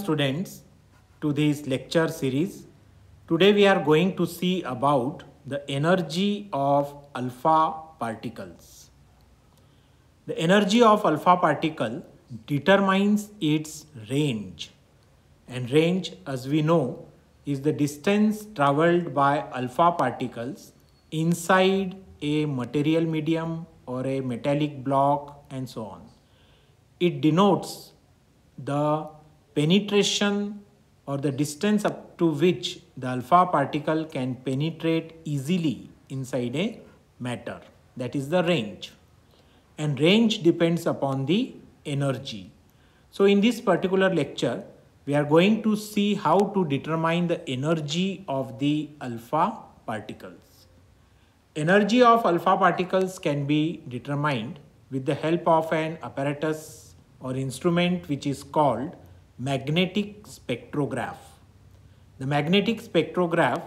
Students, to this lecture series. Today we are going to see about the energy of alpha particles. The energy of alpha particle determines its range, and range, as we know, is the distance traveled by alpha particles inside a material medium or a metallic block and so on. It denotes the penetration or the distance up to which the alpha particle can penetrate easily inside a matter. That is the range. And range depends upon the energy. So in this particular lecture, we are going to see how to determine the energy of the alpha particles. Energy of alpha particles can be determined with the help of an apparatus or instrument which is called magnetic spectrograph. The magnetic spectrograph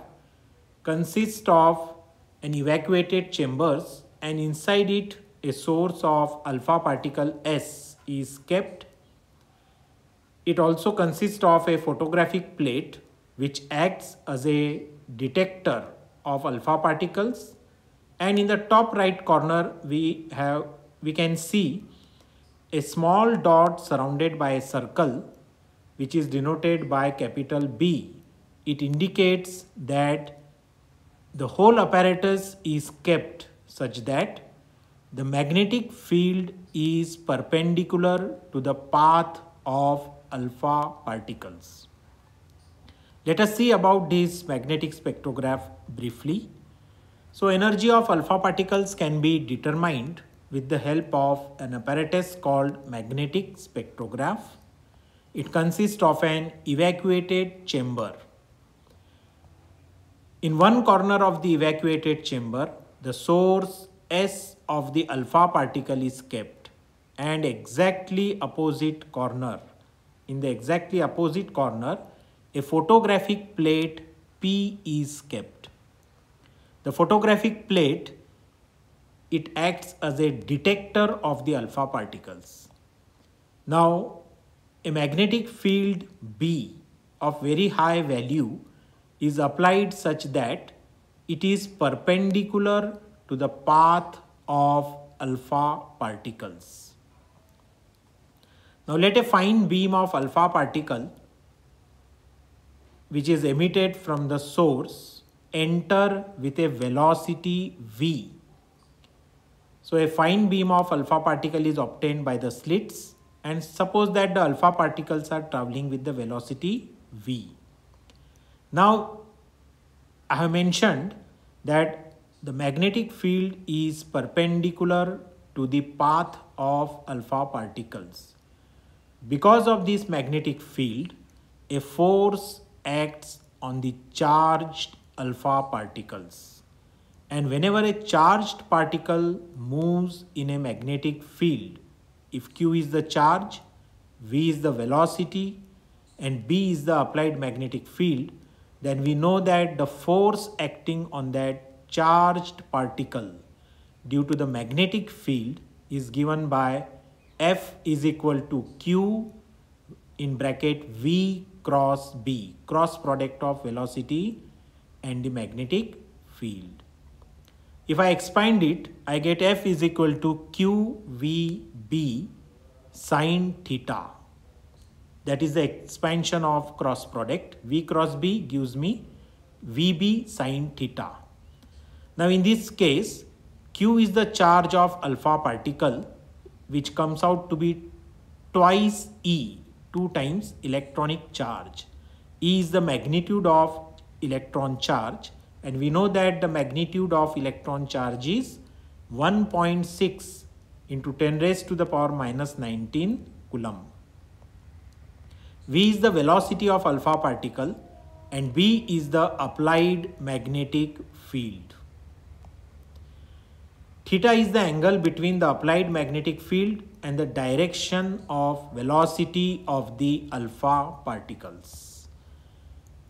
consists of an evacuated chambers, and inside it a source of alpha particle S is kept. It also consists of a photographic plate which acts as a detector of alpha particles, and in the top right corner we can see a small dot surrounded by a circle which is denoted by capital B. It indicates that the whole apparatus is kept such that the magnetic field is perpendicular to the path of alpha particles. Let us see about this magnetic spectrograph briefly. So energy of alpha particles can be determined with the help of an apparatus called magnetic spectrograph. It consists of an evacuated chamber. In one corner of the evacuated chamber, the source S of the alpha particle is kept, and in the exactly opposite corner, a photographic plate P is kept. The photographic plate, it acts as a detector of the alpha particles. Now, a magnetic field B of very high value is applied such that it is perpendicular to the path of alpha particles. Now let a fine beam of alpha particle which is emitted from the source enter with a velocity v. So a fine beam of alpha particle is obtained by the slits, and suppose that the alpha particles are traveling with the velocity v. Now I have mentioned that the magnetic field is perpendicular to the path of alpha particles. Because of this magnetic field, a force acts on the charged alpha particles. And whenever a charged particle moves in a magnetic field, if Q is the charge, V is the velocity, and B is the applied magnetic field, then we know that the force acting on that charged particle due to the magnetic field is given by F is equal to Q in bracket V cross B, cross product of velocity and the magnetic field. If I expand it, I get F is equal to QVB sine theta. That is the expansion of cross product. V cross B gives me VB sine theta. Now in this case, Q is the charge of alpha particle which comes out to be twice E, 2 times electronic charge. E is the magnitude of electron charge, and we know that the magnitude of electron charge is 1.6 into 10 raised to the power minus 19 coulomb. V is the velocity of alpha particle and B is the applied magnetic field. Theta is the angle between the applied magnetic field and the direction of velocity of the alpha particles.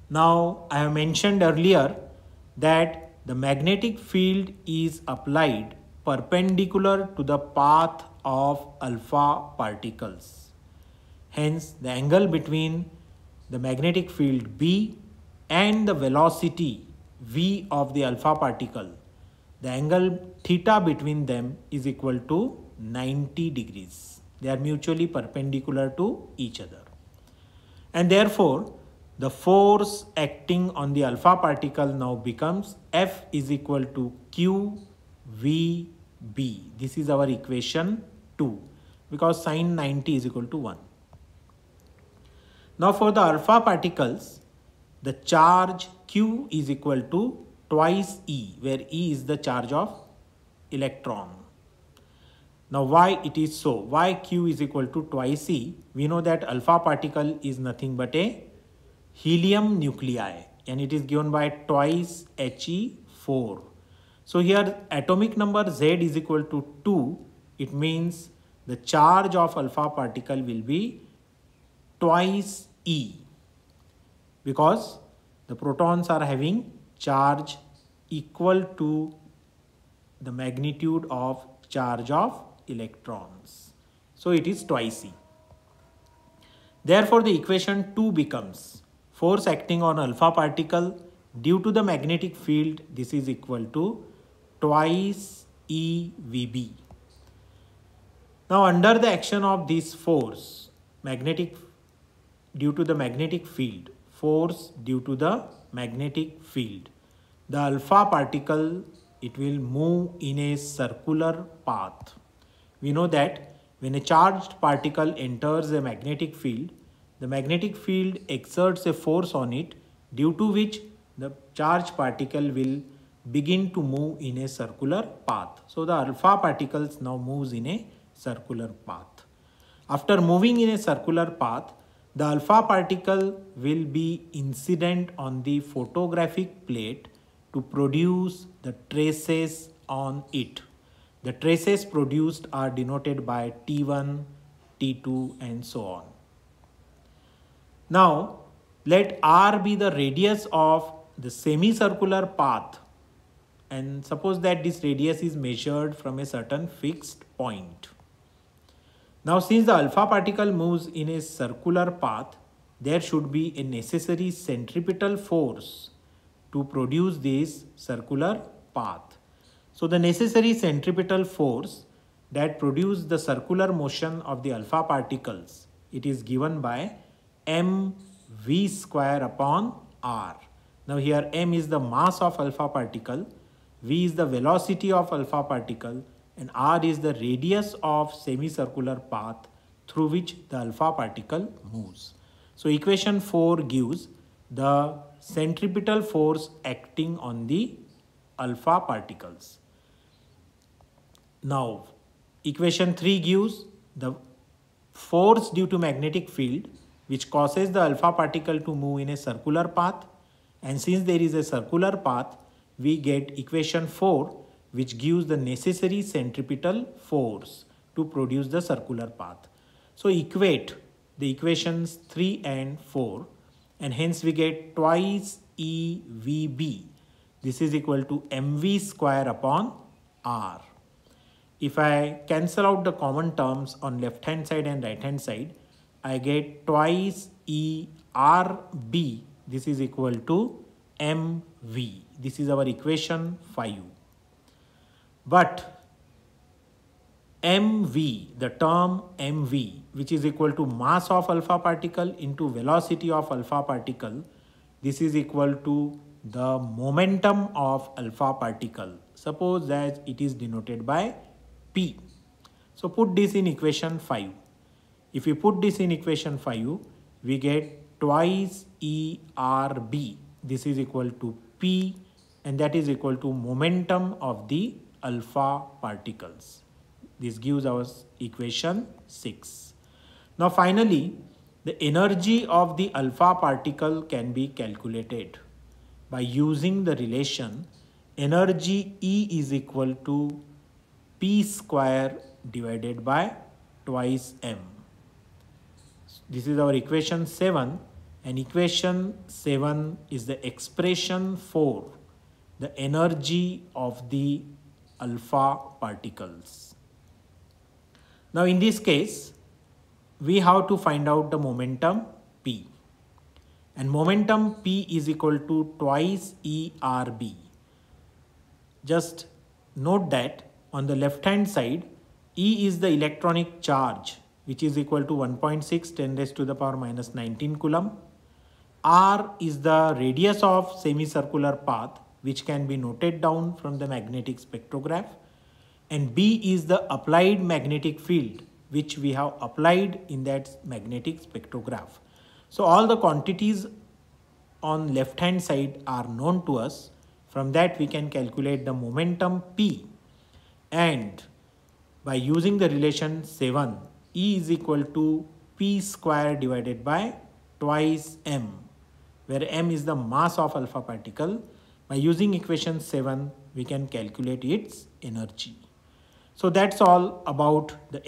Now, I have mentioned earlier that the magnetic field is applied perpendicular to the path of alpha particles. Hence, the angle between the magnetic field B and the velocity v of the alpha particle, the angle theta between them is equal to 90 degrees. They are mutually perpendicular to each other. And therefore, the force acting on the alpha particle now becomes F is equal to Q V B. This is our equation 2 because sine 90 is equal to 1. Now for the alpha particles, the charge Q is equal to twice E, where E is the charge of electron. Now why it is so? Why Q is equal to twice E? We know that alpha particle is nothing but a helium nuclei and it is given by twice He4. So here atomic number Z is equal to 2. It means the charge of alpha particle will be twice E because the protons are having charge equal to the magnitude of charge of electrons. So it is twice E. Therefore the equation 2 becomes force acting on alpha particle due to the magnetic field, this is equal to twice EVB. Now under the action of this force, due to the magnetic field, force due to the magnetic field, the alpha particle, it will move in a circular path. We know that when a charged particle enters a magnetic field, the magnetic field exerts a force on it, due to which the charged particle will begin to move in a circular path. So the alpha particles now moves in a circular path. After moving in a circular path, the alpha particle will be incident on the photographic plate to produce the traces on it. The traces produced are denoted by T1, T2 and so on. Now let R be the radius of the semicircular path, and suppose that this radius is measured from a certain fixed point. Now since the alpha particle moves in a circular path, there should be a necessary centripetal force to produce this circular path. So the necessary centripetal force that produces the circular motion of the alpha particles, it is given by mv square upon r. Now here m is the mass of alpha particle, v is the velocity of alpha particle, and r is the radius of semicircular path through which the alpha particle moves. So equation 4 gives the centripetal force acting on the alpha particles. Now equation 3 gives the force due to magnetic field which causes the alpha particle to move in a circular path, and since there is a circular path, we get equation 4 which gives the necessary centripetal force to produce the circular path. So equate the equations 3 and 4 and hence we get twice EVB. This is equal to mv square upon r. If I cancel out the common terms on left hand side and right hand side, I get twice ERB. This is equal to mv. This is our equation 5. But mv, the term mv, which is equal to mass of alpha particle into velocity of alpha particle, this is equal to the momentum of alpha particle. Suppose that it is denoted by P. So put this in equation 5. If we put this in equation 5, we get twice ERB. This is equal to P, and that is equal to momentum of the alpha particles. This gives us equation 6. Now finally, the energy of the alpha particle can be calculated by using the relation energy E is equal to P square divided by twice M. This is our equation 7, and equation 7 is the expression for the energy of the alpha particles. Now in this case, we have to find out the momentum P. and momentum P is equal to twice ERB. Just note that on the left hand side, E is the electronic charge, which is equal to 1.6 10 raised to the power minus 19 coulomb. R is the radius of semicircular path, which can be noted down from the magnetic spectrograph. And B is the applied magnetic field, which we have applied in that magnetic spectrograph. So all the quantities on left hand side are known to us. From that we can calculate the momentum P, and by using the relation 7, E is equal to P square divided by twice M, where M is the mass of alpha particle. By using equation 7, we can calculate its energy. So that's all about the